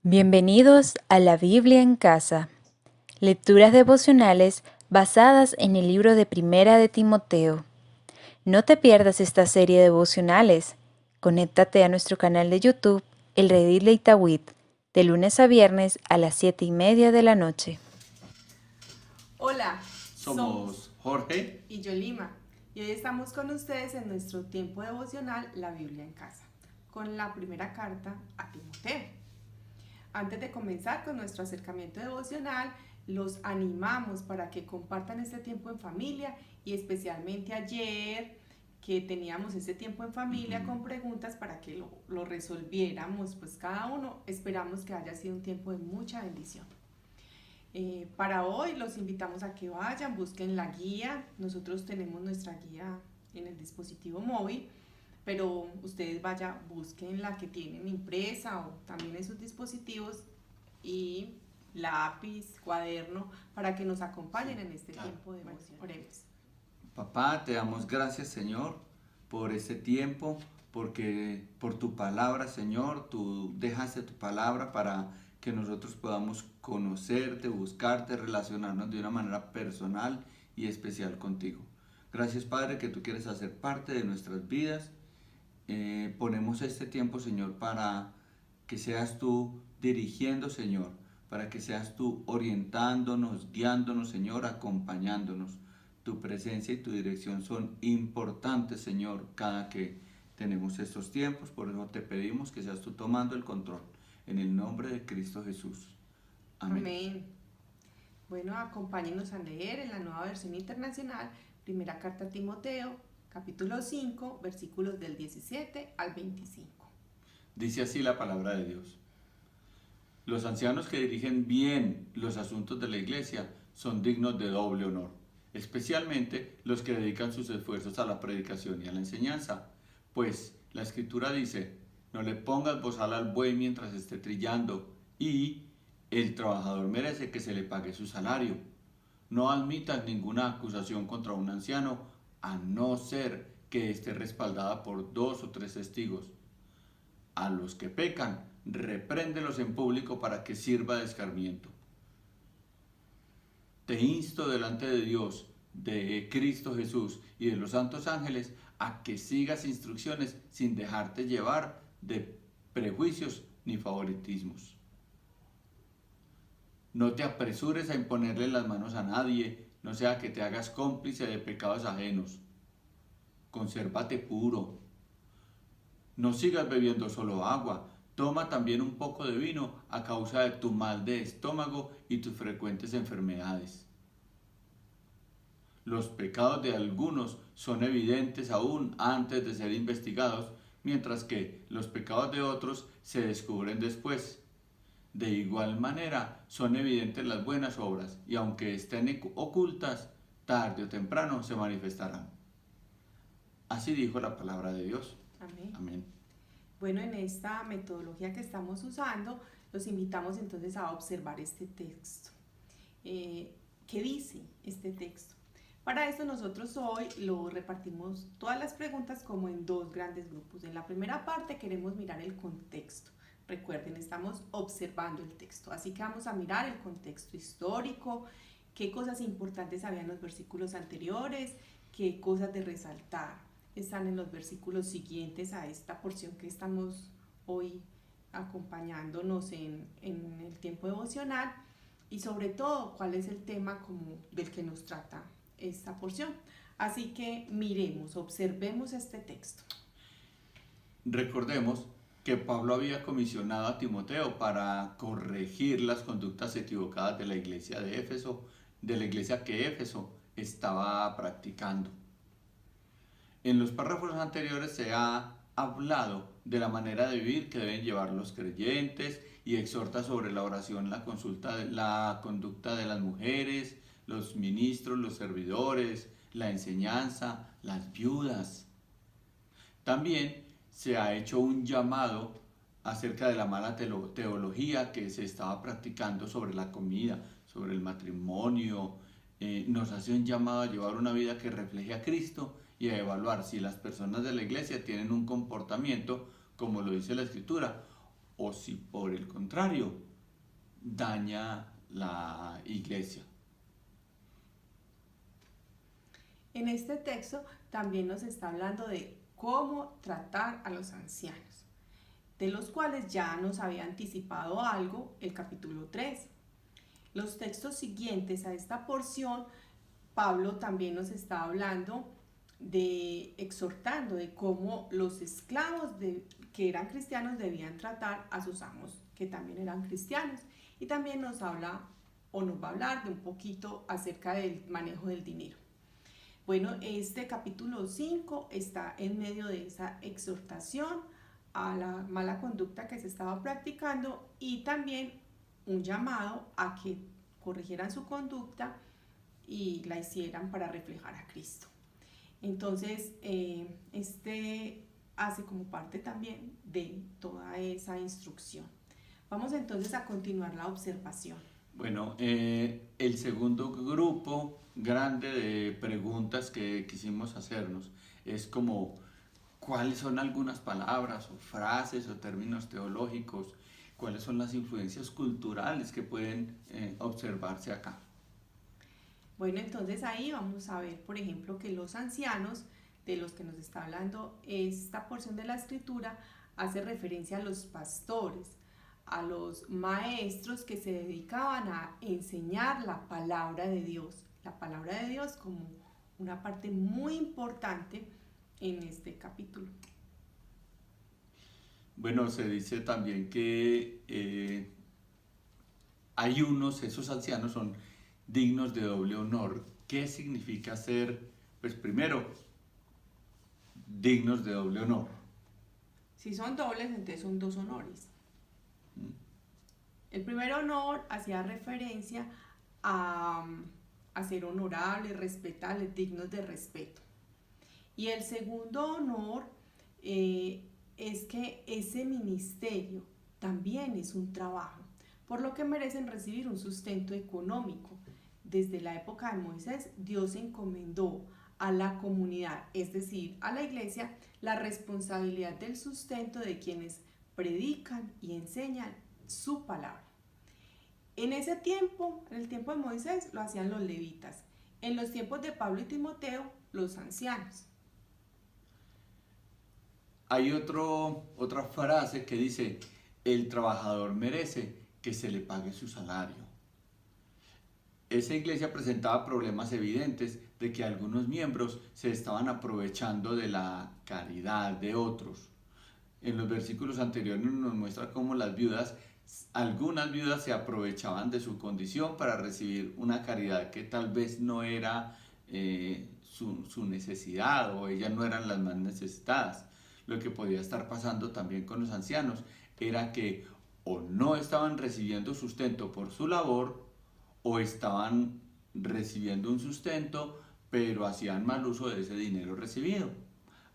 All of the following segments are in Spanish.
Bienvenidos a la Biblia en casa. Lecturas devocionales basadas en el libro de Primera de Timoteo. No te pierdas esta serie de devocionales. Conéctate a nuestro canal de YouTube, El Redil de Itagüit, de lunes a viernes a las 7:30 de la noche. Hola, Somos Jorge y Yolima, y hoy estamos con ustedes en nuestro tiempo devocional La Biblia en Casa, con la primera carta a Timoteo. Antes de comenzar con nuestro acercamiento devocional, los animamos para que compartan este tiempo en familia y especialmente ayer que teníamos este tiempo en familia con preguntas para que lo resolviéramos, pues cada uno esperamos que haya sido un tiempo de mucha bendición. Para hoy los invitamos a que vayan, busquen la guía. Nosotros tenemos nuestra guía en el dispositivo móvil, pero ustedes busquen la que tienen impresa o también en sus dispositivos y lápiz, cuaderno, para que nos acompañen en este tiempo de devoción. Oremos. Papá, te damos gracias, Señor, por este tiempo, porque por tu palabra, Señor, tú dejaste tu palabra para que nosotros podamos conocerte, buscarte, relacionarnos de una manera personal y especial contigo. Gracias, Padre, que tú quieres hacer parte de nuestras vidas. Ponemos este tiempo, Señor, para que seas tú dirigiendo, Señor, para que seas tú orientándonos, guiándonos, Señor, acompañándonos. Tu presencia y tu dirección son importantes, Señor, cada que tenemos estos tiempos. Por eso te pedimos que seas tú tomando el control. En el nombre de Cristo Jesús. Amén. Amén. Bueno, acompáñenos a leer en la nueva versión internacional, primera carta a Timoteo, capítulo 5, versículos del 17 al 25. Dice así la palabra de Dios. Los ancianos que dirigen bien los asuntos de la iglesia son dignos de doble honor, especialmente los que dedican sus esfuerzos a la predicación y a la enseñanza. Pues la escritura dice, no le pongas bozal al buey mientras esté trillando, y el trabajador merece que se le pague su salario. No admitas ninguna acusación contra un anciano, a no ser que esté respaldada por 2 o 3 testigos. A los que pecan, repréndelos en público para que sirva de escarmiento. Te insto delante de Dios, de Cristo Jesús y de los santos ángeles a que sigas instrucciones sin dejarte llevar de prejuicios ni favoritismos. No te apresures a imponerle las manos a nadie, no sea que te hagas cómplice de pecados ajenos. Consérvate puro. No sigas bebiendo solo agua, toma también un poco de vino a causa de tu mal de estómago y tus frecuentes enfermedades. Los pecados de algunos son evidentes aún antes de ser investigados, mientras que los pecados de otros se descubren después. De igual manera, son evidentes las buenas obras, y aunque estén ocultas, tarde o temprano se manifestarán. Así dijo la palabra de Dios. Amén. Amén. Bueno, en esta metodología que estamos usando, los invitamos entonces a observar este texto. ¿Qué dice este texto? Para esto nosotros hoy lo repartimos todas las preguntas como en dos grandes grupos. En la primera parte queremos mirar el contexto. Recuerden, estamos observando el texto, así que vamos a mirar el contexto histórico, qué cosas importantes había en los versículos anteriores, qué cosas de resaltar están en los versículos siguientes a esta porción que estamos hoy acompañándonos en el tiempo devocional, y sobre todo cuál es el tema como del que nos trata esta porción. Así que miremos, observemos este texto. Recordemos que Pablo había comisionado a Timoteo para corregir las conductas equivocadas de la iglesia de Éfeso, de la iglesia que Éfeso estaba practicando. En los párrafos anteriores se ha hablado de la manera de vivir que deben llevar los creyentes y exhorta sobre la oración, la conducta de las mujeres, los ministros, los servidores, la enseñanza, las viudas. También se ha hecho un llamado acerca de la mala teología que se estaba practicando sobre la comida, sobre el matrimonio. Nos hace un llamado a llevar una vida que refleje a Cristo y a evaluar si las personas de la iglesia tienen un comportamiento, como lo dice la Escritura, o si por el contrario daña la iglesia. En este texto también nos está hablando de cómo tratar a los ancianos, de los cuales ya nos había anticipado algo el capítulo 3. Los textos siguientes a esta porción, Pablo también nos está hablando exhortando de cómo los esclavos que eran cristianos debían tratar a sus amos que también eran cristianos. Y también nos habla o nos va a hablar de un poquito acerca del manejo del dinero. Bueno, este capítulo 5 está en medio de esa exhortación a la mala conducta que se estaba practicando y también un llamado a que corrigieran su conducta y la hicieran para reflejar a Cristo. Entonces, este hace como parte también de toda esa instrucción. Vamos entonces a continuar la observación. Bueno, el segundo grupo grande de preguntas que quisimos hacernos es como cuáles son algunas palabras o frases o términos teológicos, cuáles son las influencias culturales que pueden observarse acá. Bueno, entonces ahí vamos a ver, por ejemplo, que los ancianos, de los que nos está hablando esta porción de la escritura, hace referencia a los pastores, a los maestros que se dedicaban a enseñar la palabra de Dios como una parte muy importante en este capítulo. Bueno, se dice también que hay esos ancianos son dignos de doble honor. ¿Qué significa ser, pues primero, dignos de doble honor? Si son dobles, entonces son dos honores. El primer honor hacía referencia a ser honorables, respetables, dignos de respeto. Y el segundo honor es que ese ministerio también es un trabajo, por lo que merecen recibir un sustento económico. Desde la época de Moisés, Dios encomendó a la comunidad, es decir, a la iglesia, la responsabilidad del sustento de quienes predican y enseñan su palabra. En ese tiempo, en el tiempo de Moisés, lo hacían los levitas. En los tiempos de Pablo y Timoteo, los ancianos. Hay otra frase que dice, el trabajador merece que se le pague su salario. Esa iglesia presentaba problemas evidentes de que algunos miembros se estaban aprovechando de la caridad de otros. En los versículos anteriores nos muestra cómo algunas viudas se aprovechaban de su condición para recibir una caridad que tal vez no era su necesidad, o ellas no eran las más necesitadas. Lo que podía estar pasando también con los ancianos era que o no estaban recibiendo sustento por su labor, o estaban recibiendo un sustento, pero hacían mal uso de ese dinero recibido.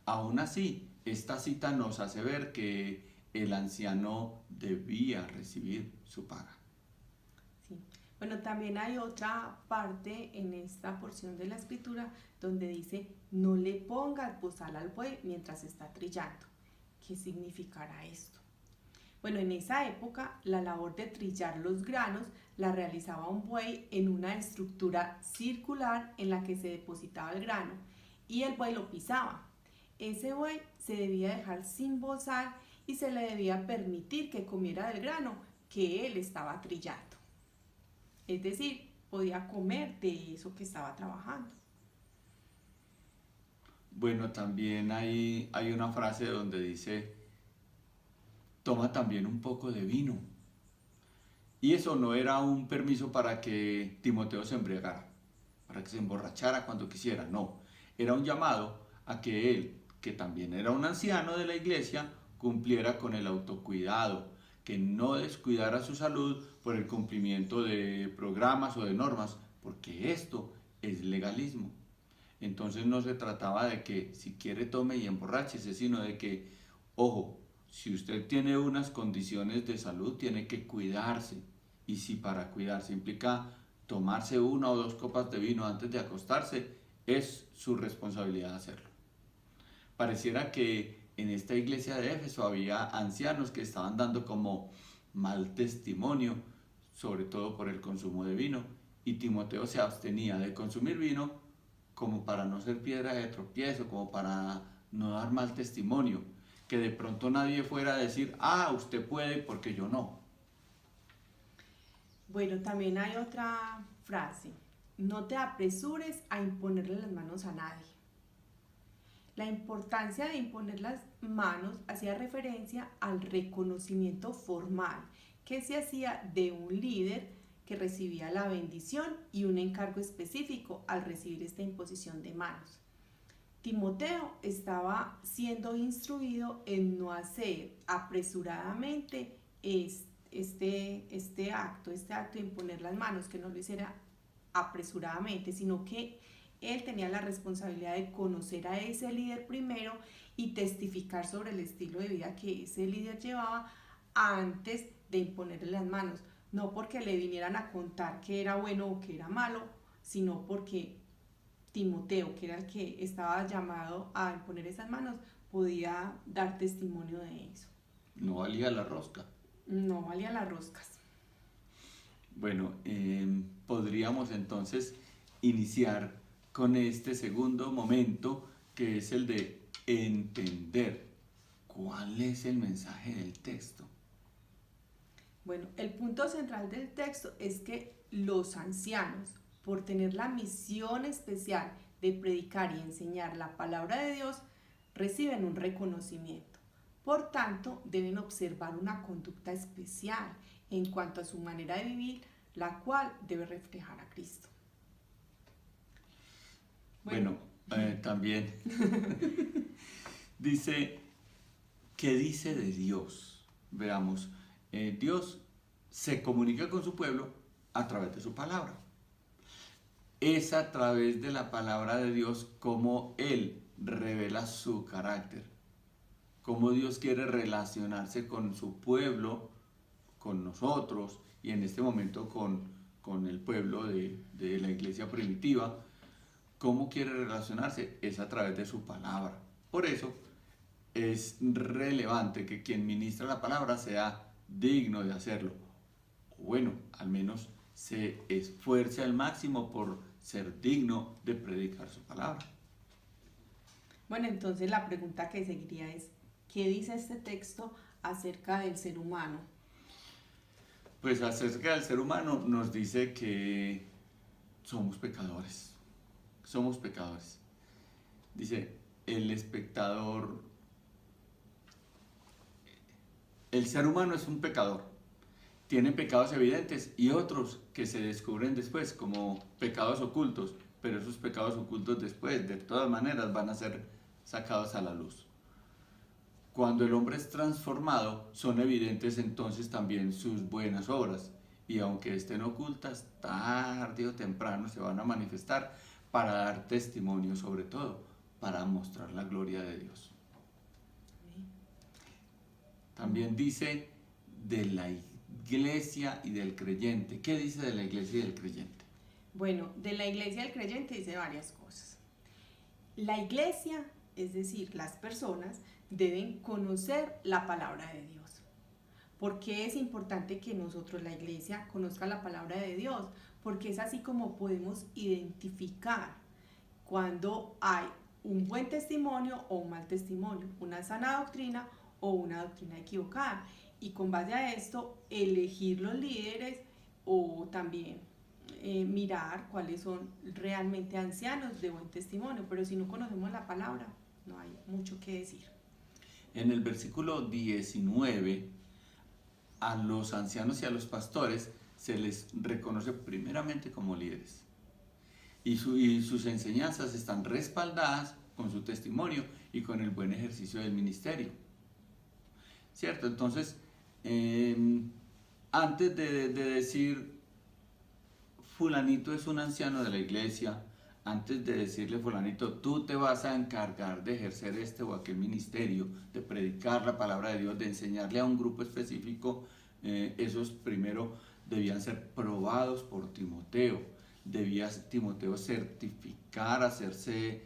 Aún así, esta cita nos hace ver que el anciano debía recibir su paga. Sí. Bueno, también hay otra parte en esta porción de la escritura donde dice, no le pongas bozal al buey mientras está trillando. ¿Qué significará esto? Bueno, en esa época la labor de trillar los granos la realizaba un buey en una estructura circular en la que se depositaba el grano y el buey lo pisaba. Ese buey se debía dejar sin bozal y se le debía permitir que comiera del grano que él estaba trillando. Es decir, podía comer de eso que estaba trabajando. Bueno, también hay una frase donde dice, toma también un poco de vino. Y eso no era un permiso para que Timoteo se embriagara, para que se emborrachara cuando quisiera, no. Era un llamado a que él, que también era un anciano de la iglesia, cumpliera con el autocuidado, que no descuidara su salud por el cumplimiento de programas o de normas, porque esto es legalismo. Entonces no se trataba de que si quiere tome y emborráchese, sino de que, ojo, si usted tiene unas condiciones de salud, tiene que cuidarse. Y si para cuidarse implica tomarse 1 o 2 copas de vino antes de acostarse, es su responsabilidad hacerlo. Pareciera que en esta iglesia de Éfeso había ancianos que estaban dando como mal testimonio, sobre todo por el consumo de vino, y Timoteo se abstenía de consumir vino como para no ser piedra de tropiezo, como para no dar mal testimonio, que de pronto nadie fuera a decir, usted puede porque yo no. Bueno, también hay otra frase: no te apresures a imponerle las manos a nadie. La importancia de imponer las manos hacía referencia al reconocimiento formal que se hacía de un líder que recibía la bendición y un encargo específico al recibir esta imposición de manos. Timoteo estaba siendo instruido en no hacer apresuradamente este acto de imponer las manos, que no lo hiciera apresuradamente, sino que él tenía la responsabilidad de conocer a ese líder primero y testificar sobre el estilo de vida que ese líder llevaba antes de imponerle las manos. No porque le vinieran a contar que era bueno o que era malo, sino porque Timoteo, que era el que estaba llamado a imponer esas manos, podía dar testimonio de eso. No valía la rosca. No valía las roscas. Bueno, podríamos entonces iniciar con este segundo momento, que es el de entender cuál es el mensaje del texto. Bueno, el punto central del texto es que los ancianos, por tener la misión especial de predicar y enseñar la palabra de Dios, reciben un reconocimiento. Por tanto, deben observar una conducta especial en cuanto a su manera de vivir, la cual debe reflejar a Cristo. Bueno, también dice, ¿qué dice de Dios? Veamos, Dios se comunica con su pueblo a través de su palabra. Es a través de la palabra de Dios como Él revela su carácter, cómo Dios quiere relacionarse con su pueblo, con nosotros, y en este momento con el pueblo de la iglesia primitiva. ¿Cómo quiere relacionarse? Es a través de su palabra. Por eso es relevante que quien ministra la palabra sea digno de hacerlo. Bueno, al menos se esfuerce al máximo por ser digno de predicar su palabra. Bueno, entonces la pregunta que seguiría es, ¿qué dice este texto acerca del ser humano? Pues acerca del ser humano nos dice que somos pecadores. Somos pecadores. Dice, el ser humano es un pecador. Tiene pecados evidentes y otros que se descubren después como pecados ocultos, pero esos pecados ocultos después, de todas maneras, van a ser sacados a la luz. Cuando el hombre es transformado, son evidentes entonces también sus buenas obras, y aunque estén ocultas, tarde o temprano se van a manifestar para dar testimonio, sobre todo para mostrar la gloria de Dios. También dice de la iglesia y del creyente. ¿Qué dice de la iglesia y del creyente? Bueno, de la iglesia y del creyente dice varias cosas. La iglesia, es decir, las personas, deben conocer la palabra de Dios. ¿Por qué es importante que nosotros, la iglesia, conozca la palabra de Dios? Porque es así como podemos identificar cuando hay un buen testimonio o un mal testimonio, una sana doctrina o una doctrina equivocada. Y con base a esto, elegir los líderes o también mirar cuáles son realmente ancianos de buen testimonio. Pero si no conocemos la palabra, no hay mucho que decir. En el versículo 19, a los ancianos y a los pastores se les reconoce primeramente como líderes. Y sus enseñanzas están respaldadas con su testimonio y con el buen ejercicio del ministerio. ¿Cierto? Entonces, antes de decir fulanito es un anciano de la iglesia, antes de decirle fulanito, tú te vas a encargar de ejercer este o aquel ministerio, de predicar la palabra de Dios, de enseñarle a un grupo específico, esos primero debían ser probados por Timoteo. Debía Timoteo certificar, hacerse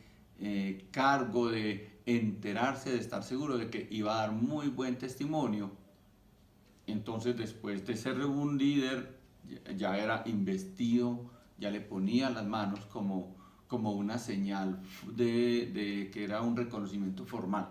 cargo de enterarse, de estar seguro de que iba a dar muy buen testimonio. Entonces, después de ser un líder, ya era investido, ya le ponía las manos como una señal de que era un reconocimiento formal,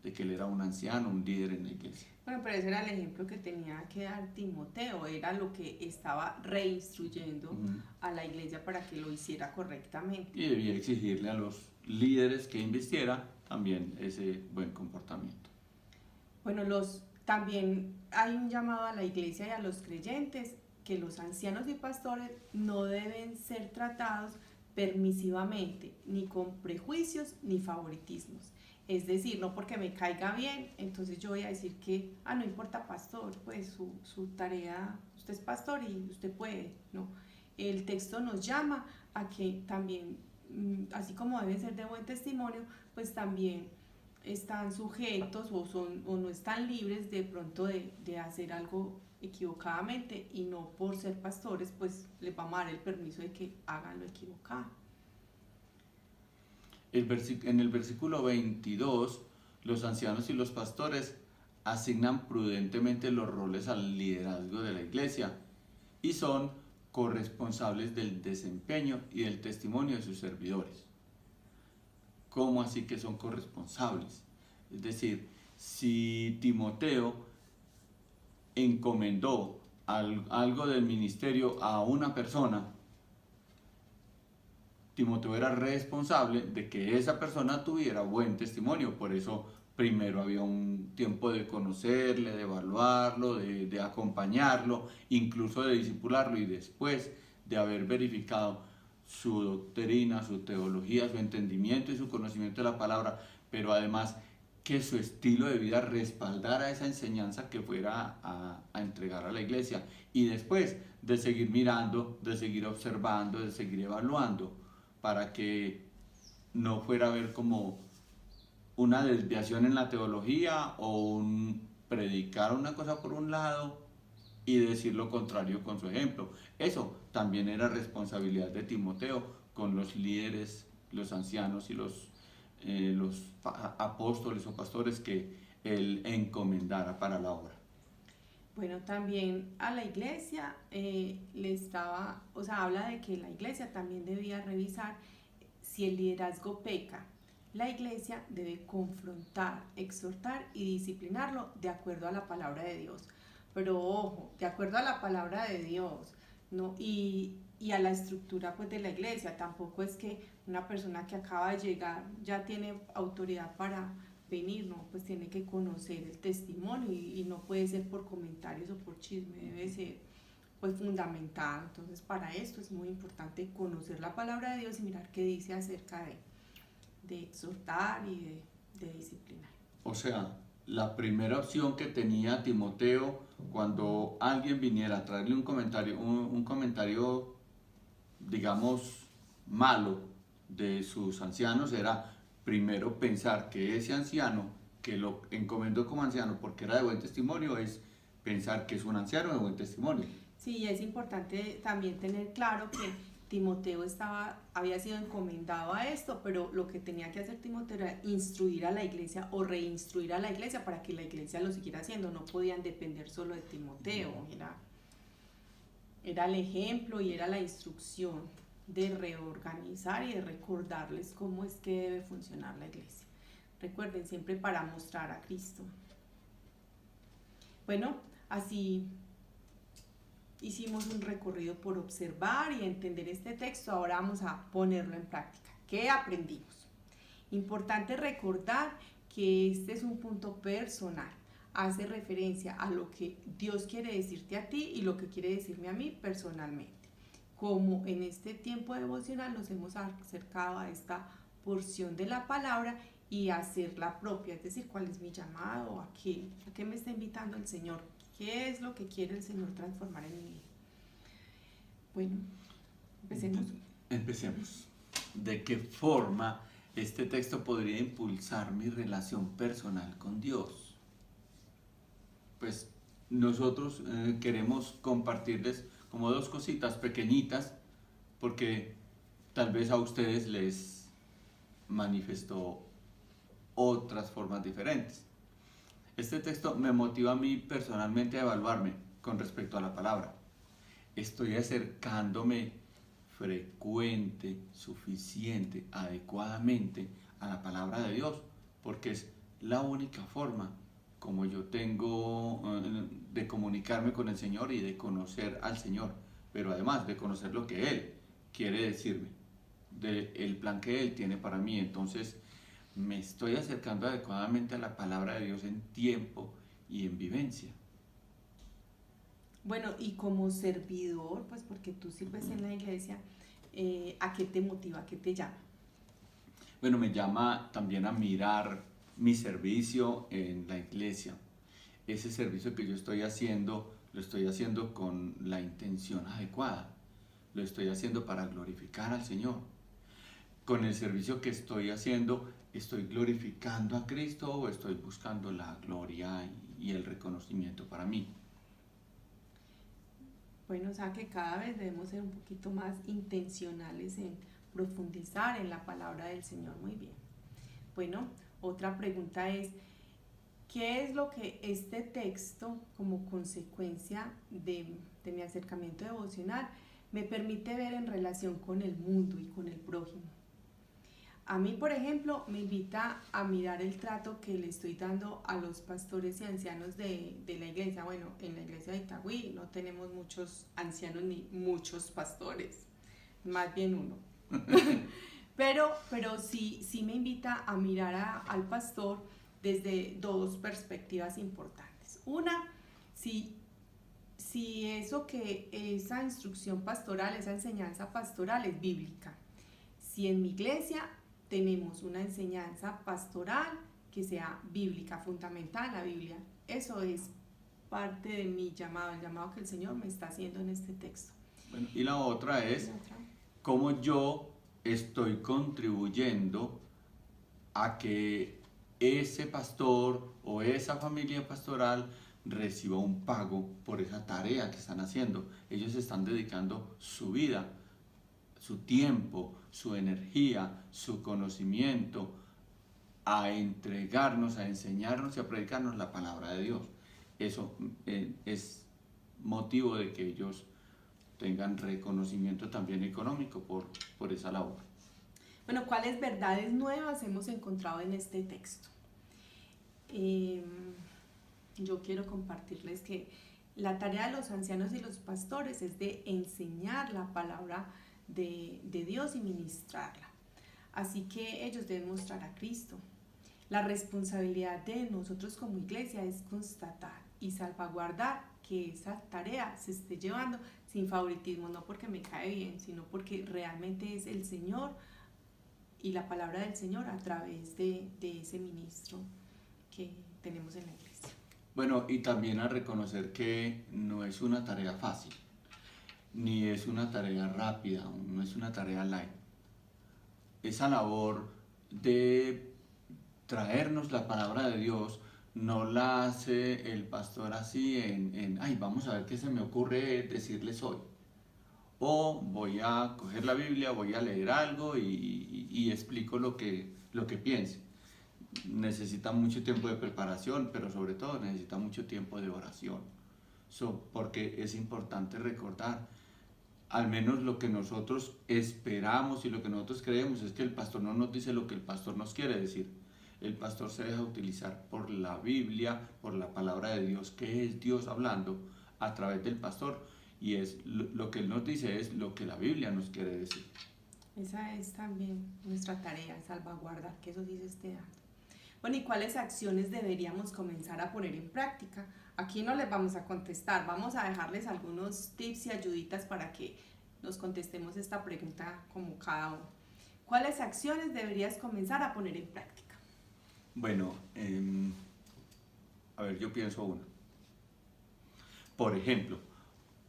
de que él era un anciano, un líder en la iglesia. Bueno, pero ese era el ejemplo que tenía que dar Timoteo, era lo que estaba reinstruyendo a la iglesia para que lo hiciera correctamente. Y debía exigirle a los líderes que invistiera también ese buen comportamiento. Bueno, también hay un llamado a la iglesia y a los creyentes que los ancianos y pastores no deben ser tratados permisivamente, ni con prejuicios ni favoritismos. Es decir, no porque me caiga bien, entonces yo voy a decir que, no importa pastor, pues su tarea, usted es pastor y usted puede, ¿no? El texto nos llama a que también, así como deben ser de buen testimonio, pues también están sujetos o no están libres de pronto de hacer algo equivocadamente, y no por ser pastores pues les vamos a dar el permiso de que hagan lo equivocado. En el versículo 22, los ancianos y los pastores asignan prudentemente los roles al liderazgo de la iglesia y son corresponsables del desempeño y del testimonio de sus servidores. ¿Cómo así que son corresponsables? Es decir, si Timoteo encomendó algo del ministerio a una persona, Timoteo era responsable de que esa persona tuviera buen testimonio. Por eso primero había un tiempo de conocerle, de evaluarlo, de acompañarlo, incluso de discipularlo, y después de haber verificado su doctrina, su teología, su entendimiento y su conocimiento de la palabra, pero además que su estilo de vida respaldara esa enseñanza que fuera a entregar a la iglesia, y después de seguir mirando, de seguir observando, de seguir evaluando, para que no fuera a haber como una desviación en la teología o un predicar una cosa por un lado y decir lo contrario con su ejemplo. Eso también era responsabilidad de Timoteo con los líderes, los ancianos y los apóstoles o pastores que él encomendara para la obra. Bueno, también a la iglesia habla de que la iglesia también debía revisar si el liderazgo peca. La iglesia debe confrontar, exhortar y disciplinarlo de acuerdo a la palabra de Dios. Pero ojo, de acuerdo a la palabra de Dios, ¿no? Y a la estructura pues de la iglesia. Tampoco es que una persona que acaba de llegar ya tiene autoridad para venir, ¿no? Pues tiene que conocer el testimonio y no puede ser por comentarios o por chisme, debe ser pues fundamentado. Entonces para esto es muy importante conocer la palabra de Dios y mirar qué dice acerca de exhortar y de disciplinar. O sea, la primera opción que tenía Timoteo cuando alguien viniera a traerle un comentario, digamos, malo de sus ancianos, era primero pensar que ese anciano, que lo encomendó como anciano porque era de buen testimonio, es pensar que es un anciano de buen testimonio. Sí, es importante también tener claro que Timoteo había sido encomendado a esto, pero lo que tenía que hacer Timoteo era instruir a la iglesia o reinstruir a la iglesia para que la iglesia lo siguiera haciendo. No podían depender solo de Timoteo, era el ejemplo y era la instrucción de reorganizar y de recordarles cómo es que debe funcionar la iglesia. Recuerden, siempre para mostrar a Cristo. Bueno, así hicimos un recorrido por observar y entender este texto. Ahora vamos a ponerlo en práctica. ¿Qué aprendimos? Importante recordar que este es un punto personal. Hace referencia a lo que Dios quiere decirte a ti y lo que quiere decirme a mí personalmente. Como en este tiempo devocional nos hemos acercado a esta porción de la palabra y a hacerla propia, es decir, cuál es mi llamado, a qué me está invitando el Señor, qué es lo que quiere el Señor transformar en mi vida. Bueno, Empecemos. ¿De qué forma este texto podría impulsar mi relación personal con Dios? Pues nosotros queremos compartirles como dos cositas pequeñitas, porque tal vez a ustedes les manifestó otras formas diferentes. Este texto me motiva a mí personalmente a evaluarme con respecto a la palabra. Estoy acercándome frecuente, suficiente, adecuadamente a la palabra de Dios, porque es la única forma como yo tengo de comunicarme con el Señor y de conocer al Señor, pero además de conocer lo que Él quiere decirme, del plan que Él tiene para mí. Entonces me estoy acercando adecuadamente a la palabra de Dios en tiempo y en vivencia. Bueno, y como servidor, pues porque tú sirves en la iglesia, ¿a qué te motiva, a qué te llama? Bueno, me llama también a mirar mi servicio en la iglesia. Ese servicio que yo estoy haciendo, lo estoy haciendo con la intención adecuada. Lo estoy haciendo para glorificar al Señor. Con el servicio que estoy haciendo, ¿estoy glorificando a Cristo o estoy buscando la gloria y el reconocimiento para mí? Bueno, o sea que cada vez debemos ser un poquito más intencionales en profundizar en la palabra del Señor. Muy bien. Bueno, otra pregunta es, ¿qué es lo que este texto, como consecuencia de mi acercamiento devocional, me permite ver en relación con el mundo y con el prójimo? A mí, por ejemplo, me invita a mirar el trato que le estoy dando a los pastores y ancianos de la iglesia. Bueno, en la iglesia de Itagüí no tenemos muchos ancianos ni muchos pastores, más bien uno. pero sí me invita a mirar al pastor desde dos perspectivas importantes. Una, si esa instrucción pastoral, esa enseñanza pastoral es bíblica. Si en mi iglesia tenemos una enseñanza pastoral que sea bíblica, fundamentada en la Biblia, eso es parte de mi llamado, el llamado que el Señor me está haciendo en este texto. Bueno, y la otra es cómo yo estoy contribuyendo a que ese pastor o esa familia pastoral reciba un pago por esa tarea que están haciendo. Ellos están dedicando su vida, su tiempo, su energía, su conocimiento a entregarnos, a enseñarnos y a predicarnos la palabra de Dios. Eso es motivo de que ellos tengan reconocimiento también económico por esa labor. Bueno, ¿cuáles verdades nuevas hemos encontrado en este texto? Yo quiero compartirles que la tarea de los ancianos y los pastores es de enseñar la palabra de Dios y ministrarla. Así que ellos deben mostrar a Cristo. La responsabilidad de nosotros como iglesia es constatar y salvaguardar que esa tarea se esté llevando sin favoritismo, no porque me cae bien, sino porque realmente es el Señor y la palabra del Señor a través de ese ministro que tenemos en la iglesia. Bueno, y también a reconocer que no es una tarea fácil, ni es una tarea rápida, no es una tarea light. Esa labor de traernos la palabra de Dios no la hace el pastor así ay, vamos a ver qué se me ocurre decirles hoy. O voy a coger la Biblia, voy a leer algo y explico lo que piense. Necesita mucho tiempo de preparación, pero sobre todo necesita mucho tiempo de oración. Porque es importante recordar, al menos lo que nosotros esperamos y lo que nosotros creemos es que el pastor no nos dice lo que el pastor nos quiere decir. El pastor se deja utilizar por la Biblia, por la palabra de Dios, que es Dios hablando a través del pastor, y es lo que él nos dice es lo que la Biblia nos quiere decir. Esa es también nuestra tarea, salvaguardar que eso sí se esté dando. Bueno, ¿y cuáles acciones deberíamos comenzar a poner en práctica? Aquí no les vamos a contestar, vamos a dejarles algunos tips y ayuditas para que nos contestemos esta pregunta como cada uno. ¿Cuáles acciones deberías comenzar a poner en práctica? Bueno, a ver, yo pienso una. Por ejemplo,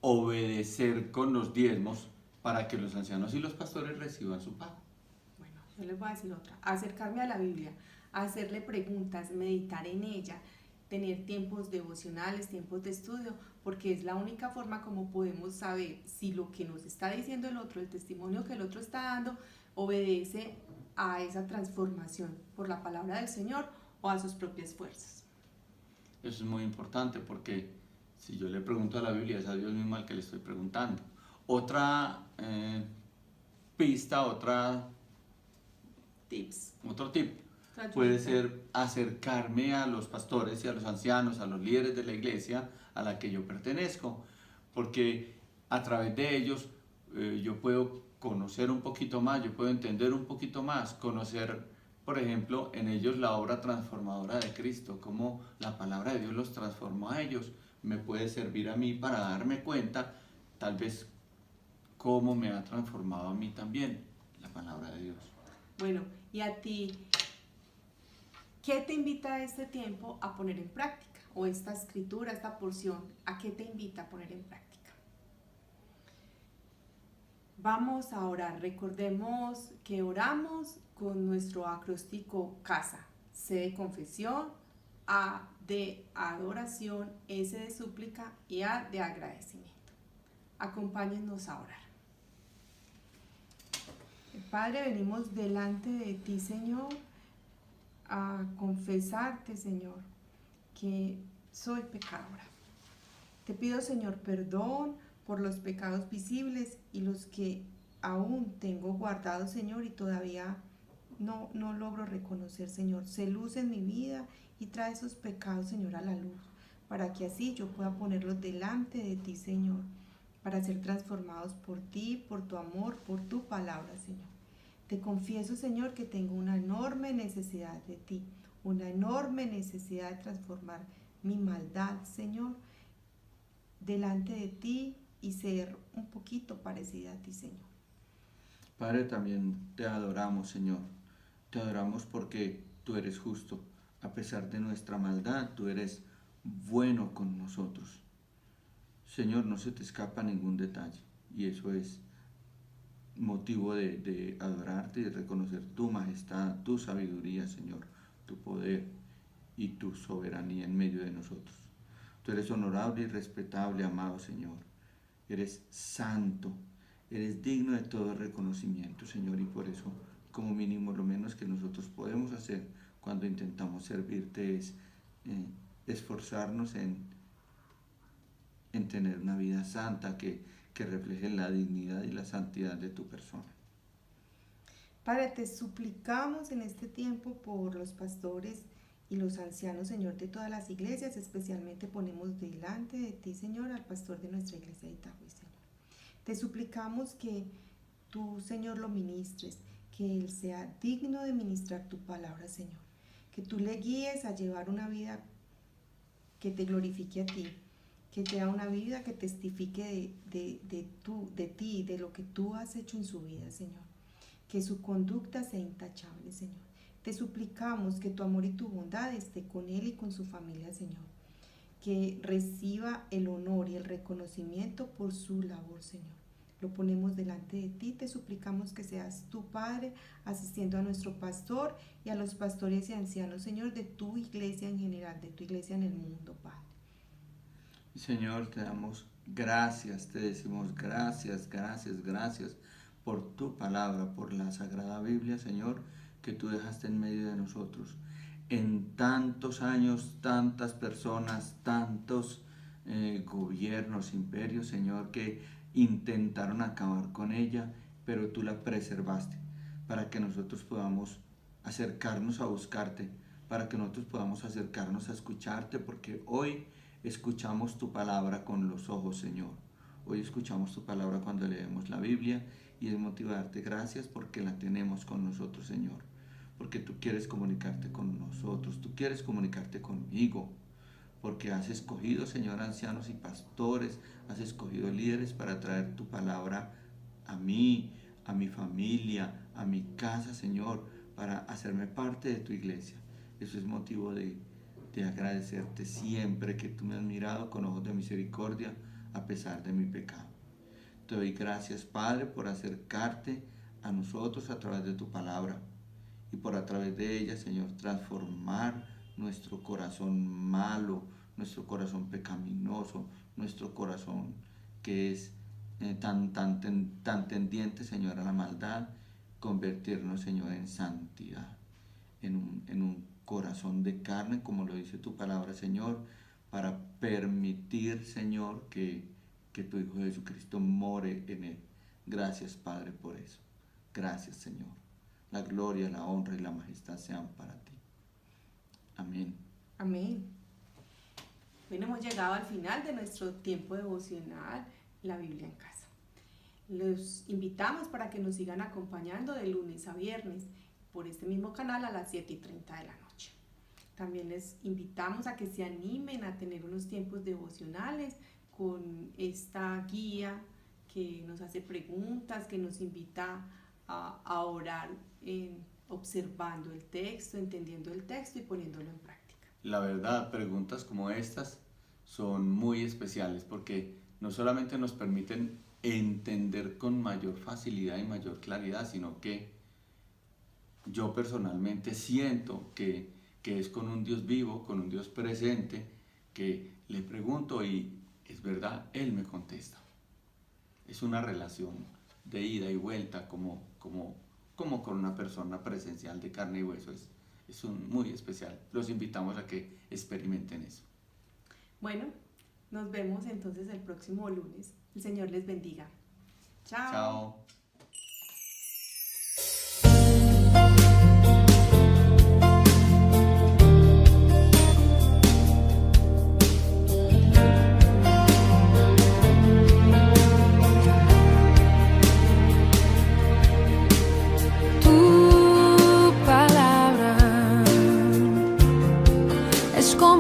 obedecer con los diezmos para que los ancianos y los pastores reciban su pago. Bueno, yo les voy a decir otra. Acercarme a la Biblia, hacerle preguntas, meditar en ella, tener tiempos devocionales, tiempos de estudio, porque es la única forma como podemos saber si lo que nos está diciendo el otro, el testimonio que el otro está dando, obedece a esa transformación por la palabra del Señor o a sus propias fuerzas. Eso es muy importante porque si yo le pregunto a la Biblia, es a Dios mismo al que le estoy preguntando. Otra pista, otro tip puede ser acercarme a los pastores y a los ancianos, a los líderes de la iglesia a la que yo pertenezco, porque a través de ellos yo puedo conocer un poquito más, yo puedo entender un poquito más, conocer, por ejemplo, en ellos la obra transformadora de Cristo, cómo la palabra de Dios los transformó a ellos, me puede servir a mí para darme cuenta, tal vez, cómo me ha transformado a mí también la palabra de Dios. Bueno, y a ti, ¿qué te invita a este tiempo a poner en práctica? O esta escritura, esta porción, ¿a qué te invita a poner en práctica? Vamos a orar. Recordemos que oramos con nuestro acróstico CASA. C de confesión, A de adoración, S de súplica y A de agradecimiento. Acompáñennos a orar. Padre, venimos delante de ti, Señor, a confesarte, Señor, que soy pecadora. Te pido, Señor, perdón por los pecados visibles y los que aún tengo guardados, Señor, y todavía no logro reconocer, Señor. Se luce en mi vida y trae esos pecados, Señor, a la luz, para que así yo pueda ponerlos delante de ti, Señor, para ser transformados por ti, por tu amor, por tu palabra, Señor. Te confieso, Señor, que tengo una enorme necesidad de ti, una enorme necesidad de transformar mi maldad, Señor, delante de ti y ser un poquito parecida a ti, Señor. Padre, también te adoramos, Señor. Te adoramos porque tú eres justo. A pesar de nuestra maldad, tú eres bueno con nosotros. Señor, no se te escapa ningún detalle. Y eso es motivo de adorarte y de reconocer tu majestad, tu sabiduría, Señor, tu poder y tu soberanía en medio de nosotros. Tú eres honorable y respetable, amado Señor. Eres santo, eres digno de todo reconocimiento, Señor, y por eso, como mínimo, lo menos que nosotros podemos hacer cuando intentamos servirte es esforzarnos en tener una vida santa que refleje la dignidad y la santidad de tu persona. Padre, te suplicamos en este tiempo por los pastores y los ancianos, Señor, de todas las iglesias. Especialmente ponemos delante de ti, Señor, al pastor de nuestra iglesia de Itagüí, Señor. Te suplicamos que tú, Señor, lo ministres, que él sea digno de ministrar tu palabra, Señor. Que tú le guíes a llevar una vida que te glorifique a ti, que sea una vida que testifique de ti, de lo que tú has hecho en su vida, Señor. Que su conducta sea intachable, Señor. Te suplicamos que tu amor y tu bondad esté con él y con su familia, Señor. Que reciba el honor y el reconocimiento por su labor, Señor. Lo ponemos delante de ti, te suplicamos que seas tu Padre, asistiendo a nuestro pastor y a los pastores y ancianos, Señor, de tu iglesia en general, de tu iglesia en el mundo, Padre. Señor, te damos gracias, te decimos gracias por tu palabra, por la Sagrada Biblia, Señor, que tú dejaste en medio de nosotros. En tantos años, tantas personas, tantos gobiernos, imperios, Señor, que intentaron acabar con ella, pero tú la preservaste para que nosotros podamos acercarnos a buscarte, para que nosotros podamos acercarnos a escucharte, porque hoy escuchamos tu palabra con los ojos, Señor. Hoy escuchamos tu palabra cuando leemos la Biblia y es motivo de darte gracias porque la tenemos con nosotros, Señor. Porque tú quieres comunicarte con nosotros, tú quieres comunicarte conmigo. Porque has escogido, Señor, ancianos y pastores, has escogido líderes para traer tu palabra a mí, a mi familia, a mi casa, Señor, para hacerme parte de tu iglesia. Eso es motivo de agradecerte siempre que tú me has mirado con ojos de misericordia a pesar de mi pecado. Te doy gracias, Padre, por acercarte a nosotros a través de tu palabra y por a través de ella, Señor, transformar nuestro corazón malo, nuestro corazón pecaminoso, nuestro corazón que es tan tendiente, Señor, a la maldad, convertirnos, Señor, en santidad, en un corazón de carne, como lo dice tu palabra, Señor, para permitir, Señor, que tu Hijo Jesucristo more en él. Gracias, Padre, por eso. Gracias, Señor. La gloria, la honra y la majestad sean para ti. Amén. Amén. Bueno, hemos llegado al final de nuestro tiempo devocional, la Biblia en casa. Los invitamos para que nos sigan acompañando de lunes a viernes por este mismo canal a las 7:30 de la noche. También les invitamos a que se animen a tener unos tiempos devocionales con esta guía que nos hace preguntas, que nos invita a orar observando el texto, entendiendo el texto y poniéndolo en práctica. La verdad, preguntas como estas son muy especiales porque no solamente nos permiten entender con mayor facilidad y mayor claridad, sino que yo personalmente siento que es con un Dios vivo, con un Dios presente, que le pregunto y es verdad, Él me contesta. Es una relación de ida y vuelta como con una persona presencial de carne y hueso. Es muy especial. Los invitamos a que experimenten eso. Bueno, nos vemos entonces el próximo lunes. El Señor les bendiga. Chao. Chao.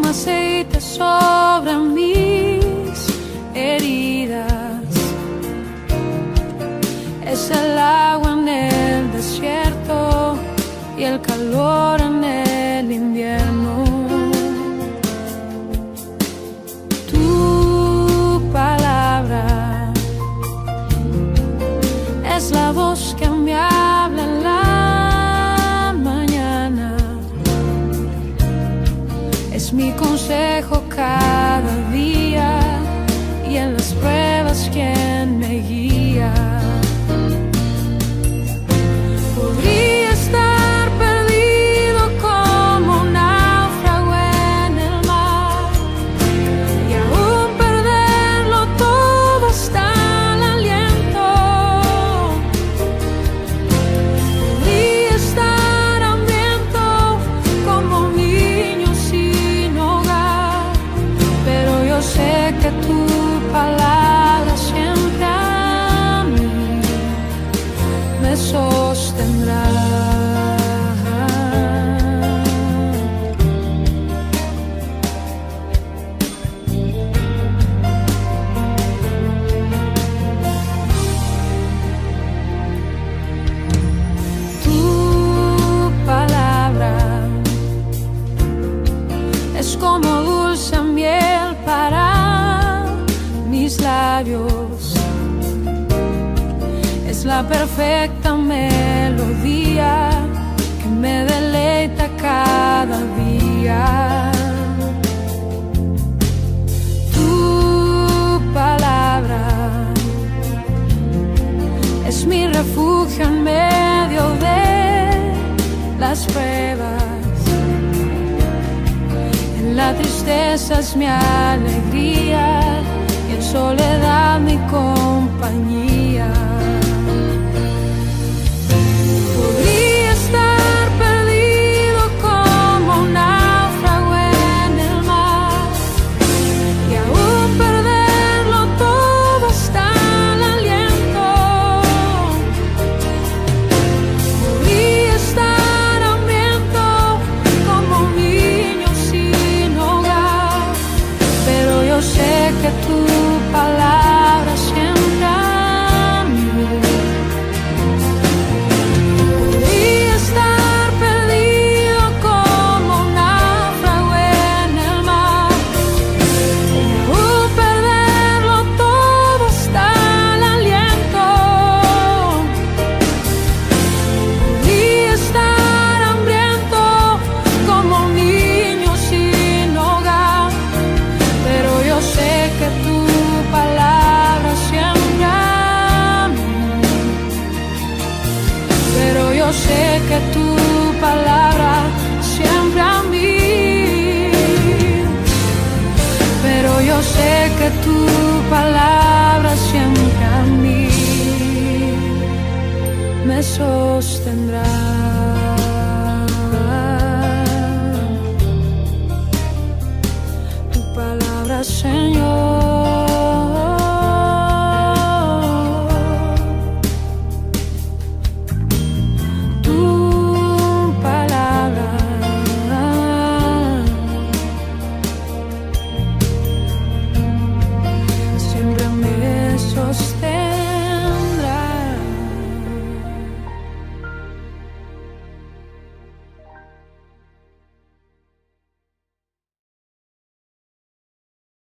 Aceite sobre mis heridas, es el agua en el desierto y el calor en el invierno. Tu palabra es la voz que me habla en la mañana. Es mi consejo cada día y en las pruebas quien me guía. Podría estar perdido como un náufrago en el mar y aún perderlo todo hasta el aliento. Podría estar hambriento como un niño sin hogar, pero yo sé que tu palabra siempre a mí me sostendrá. Tu palabra es como dulce miel para mis labios, es la perfecta melodía que me deleita cada día. Tu palabra es mi refugio en medio de las pruebas. La tristeza es mi alegría y en soledad mi compañía. Podría estar perdido como un náufrago en el mar y aún perderlo todo hasta el aliento. Podría estar hambriento como un niño sin hogar, pero yo sé que tu palabra siempre a mí sostendrá.